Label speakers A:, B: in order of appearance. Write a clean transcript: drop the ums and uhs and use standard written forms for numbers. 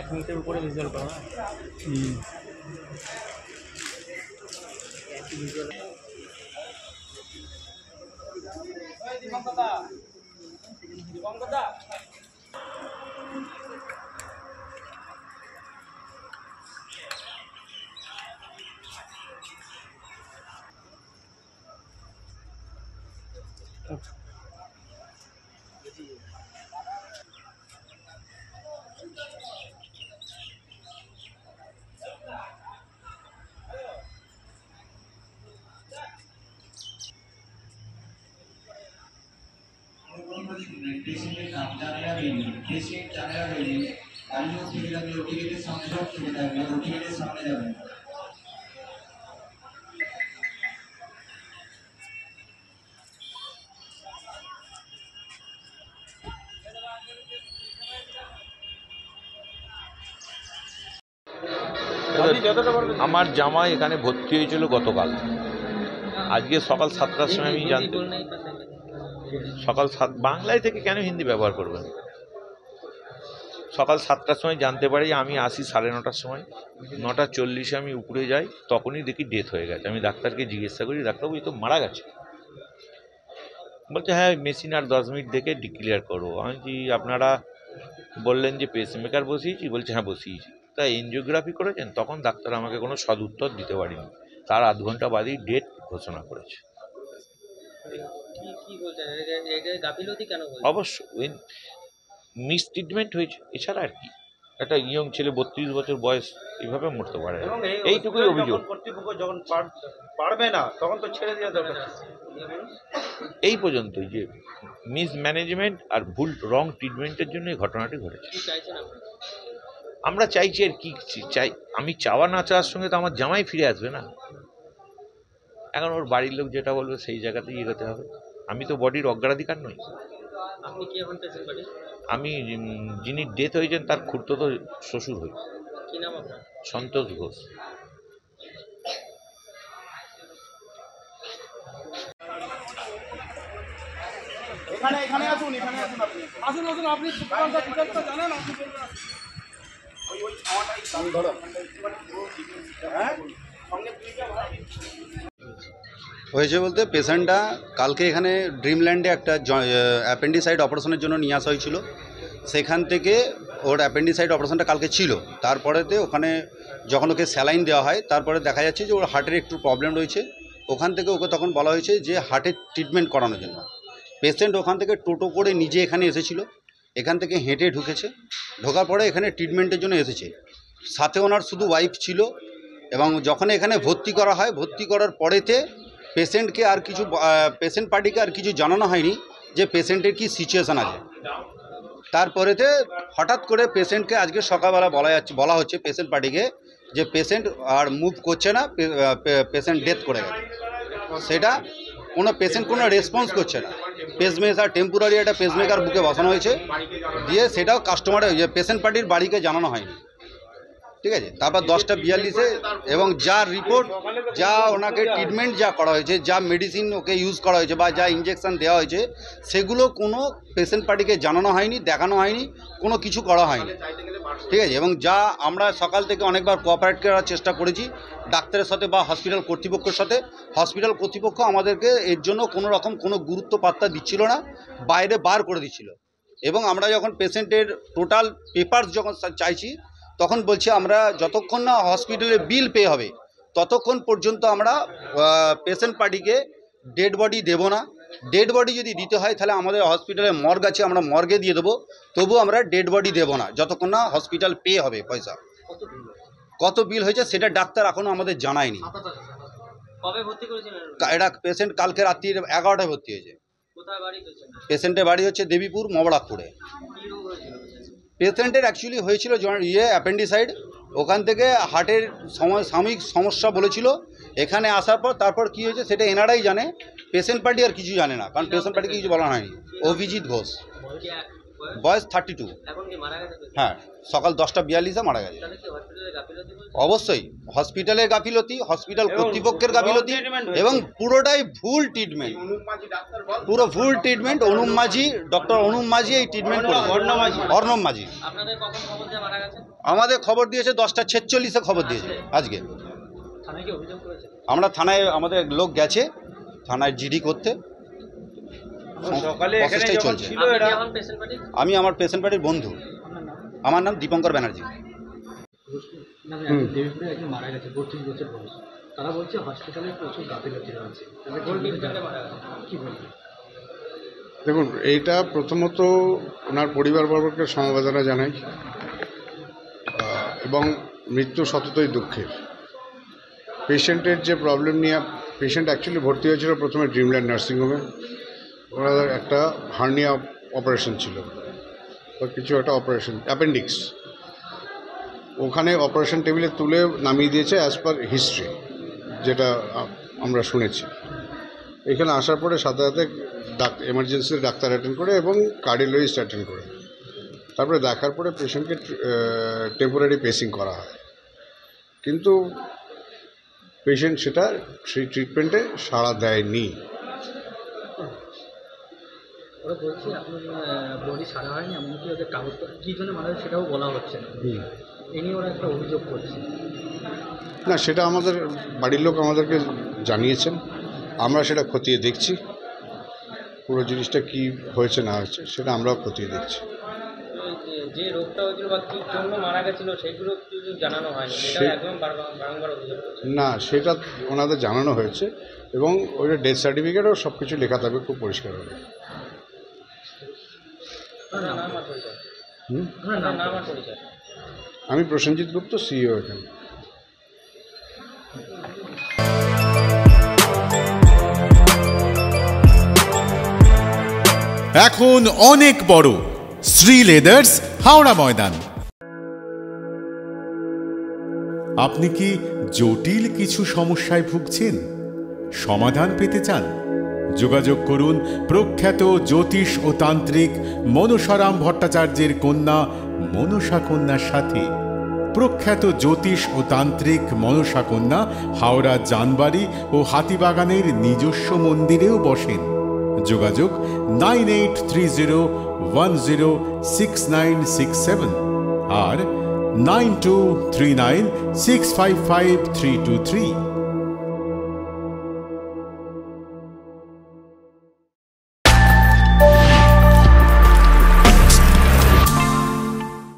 A: 1 মিনিটের উপরে ভিজুয়াল করা হয়।
B: पेशेंट नाम जानेगा नहीं, पेशेंट जानेगा नहीं, आइयो फिर लगे रोटी के सामने जाओ, फिर लगे रोटी के सामने जाओ।
C: আমার জামাই এখানে ভর্তি হয়েছিল গতকাল। আজকে সকাল 7টার সময় আমি জানতে, সকাল 7 বাংলায় থেকে কেন হিন্দি ব্যবহার করবেন, সকাল 7টার সময় জানতে পারি। আমি আসি 9:30টার সময়, 9:40 আমি উপরে যাই, তখনই দেখি ডেথ হয়ে গেছে। আমি ডাক্তারকে জিজ্ঞাসা করি, ডাক্তারবাবু এই তো মারা গেছে। বলছে হ্যাঁ মেশিন আর 10 মিনিট দেখে ডিক্লেয়ার করবো। আমি কি আপনারা বললেন যে পেসমেকার বসিয়েছি? বলছে হ্যাঁ বসিয়েছি। তা এনজিওগ্রাফি করেছেন? তখন ডাক্তার আমাকে কোনো সদুত্তর দিতে পারেনি। তার আধ ঘন্টা বাদেই ডেট ঘোষণা করেছে। অবশ্যই মিস ট্রিটমেন্ট হয়েছে, এছাড়া আর কি। একটা ইয়ং ছেলে 32 বছর বয়স এইভাবে মরতে পারে, এইটুকুই অভিযোগ।
D: কর্তৃপক্ষ যখন পারবে না তখন তো ছেড়ে দেওয়া দরকার।
C: এই পর্যন্তই যে মিস ম্যানেজমেন্ট আর ভুল রং ট্রিটমেন্টের জন্য এই ঘটনাটি ঘটেছে। আমরা চাইছি আর কি চাই, আমি চাওয়া না চাওয়ার সঙ্গে তো আমার জামাই ফিরে আসবে না। এখন ওর বাড়ির লোক যেটা বলবে সেই জায়গাতেই এগোতে হবে। আমি তো বডির অগ্রাধিকার নই। আমি যিনি ডেথ হয়েছেন তার খুড়তুতো শ্বশুর হই। সন্তোষ ঘোষ।
D: এখানে আসুন, এখানে আসুন, আসুন আসুন, আপনি ডিটেইলসটা জানেন, আপনি বলবেন। ওই খাওয়াটাই ধরো হ্যাঁ সঙ্গে
E: হয়েছে বলতে পেশেন্টটা কালকে এখানে ড্রিমল্যান্ডে একটা অ্যাপেন্ডিসাইড অপারেশনের জন্য নিয়ে আসা হয়েছিল। সেখান থেকে ওর অ্যাপেন্ডিসাইড অপারেশনটা কালকে ছিল। তারপরেতে ওখানে যখন ওকে স্যালাইন দেওয়া হয়, তারপরে দেখা যাচ্ছে যে ওর হার্টের একটু প্রবলেম রয়েছে। ওখান থেকে ওকে তখন বলা হয়েছে যে হার্টের ট্রিটমেন্ট করানোর জন্য। পেশেন্ট ওখান থেকে টোটো করে নিজে এখানে এসেছিল, এখান থেকে হেঁটে ঢুকেছে, ঢোকার পরে এখানে ট্রিটমেন্টের জন্য এসেছে। সাথে ওনার শুধু ওয়াইফ ছিল। এবং যখন এখানে ভর্তি করা হয়, ভর্তি করার পরেতে পেশেন্টকে আর কিছু পেশেন্ট পার্টিকে আর কিছু জানানো হয়নি যে পেশেন্টের কি সিচুয়েশান আছে। তারপরেতে হঠাৎ করে পেশেন্টকে আজকে সকালবেলা বলা হচ্ছে পেশেন্ট পার্টিকে যে পেশেন্ট আর মুভ করছে না, পেশেন্ট ডেথ করে গেছে। সেটা কোনো পেশেন্ট কোনো রেসপন্স করছে না। পেসমেকার টেম্পোরারি একটা পেসমেকার বুকে বসানো হয়েছে, দিয়ে সেটাও কাস্টমারের পেশেন্ট পার্টির বাড়িকে জানানো হয়নি। ঠিক আছে, তারপর 10:42 এবং যা রিপোর্ট, যা ওনাকে ট্রিটমেন্ট যা করা হয়েছে, যা মেডিসিন ওকে ইউজ করা হয়েছে বা যা ইঞ্জেকশন দেওয়া হয়েছে, সেগুলো কোনো পেশেন্ট পার্টিকে জানানো হয়নি, দেখানো হয়নি, কোনো কিছু করা হয়নি। ঠিক আছে, এবং যা আমরা সকাল থেকে অনেকবার কোঅপারেট করার চেষ্টা করেছি ডাক্তারের সাথে বা হসপিটাল কর্তৃপক্ষের সাথে, হসপিটাল কর্তৃপক্ষ আমাদেরকে এর জন্য কোনো রকম কোনো গুরুত্ব পাত্তা দিচ্ছিল না, বাইরে বার করে দিচ্ছিল। এবং আমরা যখন পেশেন্টের টোটাল পেপারস যখন চাইছি, তখন বলছি আমরা যতক্ষণ না হসপিটালে বিল পে হবে ততক্ষণ পর্যন্ত আমরা পেশেন্ট পার্টিকে ডেড বডি দেব না। ডেড বডি যদি দিতে হয় তাহলে আমাদের হসপিটালে মর্গ আছে, আমরা মর্গে দিয়ে দেবো, তবু আমরা ডেড বডি দেব না যতক্ষণ না হসপিটাল পে হবে পয়সা। কত বিল হয়েছে সেটা ডাক্তার এখনও আমাদের জানায়নি। এটা পেশেন্ট কালকে রাত্রি 11টায় ভর্তি হয়েছে। পেশেন্টের বাড়ি হচ্ছে দেবীপুর মবড়াকপুরে। পেশেন্টের অ্যাকচুয়ালি হয়েছিল অ্যাপেন্ডিসাইড, ওখান থেকে হার্টের সাময়িক সমস্যা বলেছিল। এখানে আসার পর তারপর কী হয়েছে সেটা এনারাই জানে, পেশেন্ট পার্টি আর কিছু জানে না, কারণ পেশেন্ট পার্টিকে কিছু বলা হয়নি। অভিজিৎ ঘোষ। বয়স 32। হ্যাঁ, সকাল 10:42-এ মারা গেছে। অবশ্যই হসপিটালের গাফিলতি, হসপিটাল কর্তৃপক্ষের গাফিলতি এবং পুরোটাই ভুল ট্রিটমেন্ট, পুরো ভুল ট্রিটমেন্ট। অনুপ মাঝি, ডক্টর অনুপ মাঝি এই ট্রিটমেন্ট করেছে। অর্ণব মাঝি আমাদের খবর দিয়েছে 10:46-এ খবর দিয়েছে আজকে। আমরা থানায়, আমাদের লোক গেছে থানায় জিডি করতে, প্রসেসটাই চলছে। আমি আমার পেশেন্ট পার্টির বন্ধু, আমার নাম দীপঙ্কর ব্যানার্জি।
A: দেবীপুরে একজন মারা গেছে 32 বছর বয়স, তারা বলছে হসপিটালে প্রচুর গাফিলতি আছে। কি বলবেন?
F: দেখুন, এইটা প্রথমত ওনার পরিবারবর্গকে সমবেদনা জানাই এবং মৃত্যু সততই দুঃখের। পেশেন্টের যে প্রবলেম নিয়ে পেশেন্ট অ্যাকচুয়ালি ভর্তি হয়েছিল প্রথমে ড্রিমল্যান্ড নার্সিংহোমে। ওনাদের একটা হার্নিয়া অপারেশন ছিল বা কিছু একটা অপারেশন, অ্যাপেন্ডিক্স, ওখানে অপারেশন টেবিলে তুলে নামিয়ে দিয়েছে অ্যাজ পার হিস্ট্রি, যেটা আমরা শুনেছি। এখানে আসার পরে সাথে সাথে এমার্জেন্সির ডাক্তার অ্যাটেন্ড করে এবং কার্ডিওলজিস্ট অ্যাটেন্ড করে, তারপরে দেখার পরে পেশেন্টকে টেম্পোরারি পেসিং করা হয়, কিন্তু পেশেন্ট সেটা সেই ট্রিটমেন্টে সাড়া দেয়নি।
A: ওরা বলছে আপনার বডি সারা হয়নি, এমনকি ওদের কাগজ কী জন্য মারা যায় সেটাও বলা হচ্ছে না। এ নিয়ে ওরা একটা অভিযোগ করছে।
F: না, সেটা আমাদের বাড়ির লোক আমাদেরকে জানিয়েছেন, আমরা সেটা খতিয়ে দেখছি। পুরো জিনিসটা কি হয়েছে না হয়েছে সেটা আমরাও খতিয়ে দেখছি।
G: যে রোগটা হয়েছিল বা কী জন্য মারা গেছিল সেগুলো জানানো হয়নি, একদম বারংবার অভিযোগ করছে।
F: না, সেটা ওনাদের জানানো হয়েছে এবং ওইটা ডেথ সার্টিফিকেটও সব কিছু লেখা থাকবে খুব পরিষ্কার হবে। আমি প্রসেনজিৎ গুপ্ত, সিইও এখানে।
H: এখন অনেক বড় শ্রী লেদার্স, হাওড়া ময়দান। আপনি কি জটিল কিছু সমস্যায় ভুগছেন, সমাধান পেতে চান? যোগাযোগ করুন প্রখ্যাত জ্যোতিষ ও তান্ত্রিক মনসারাম ভট্টাচার্যের কন্যা মনসা কন্যার সাথে। প্রখ্যাত জ্যোতিষ ও তান্ত্রিক মনসা কন্যা হাওড়া জানবাড়ি ও হাতিবাগানের নিজস্ব মন্দিরেও বসেন। যোগাযোগ 9830106967 আর 9239655323।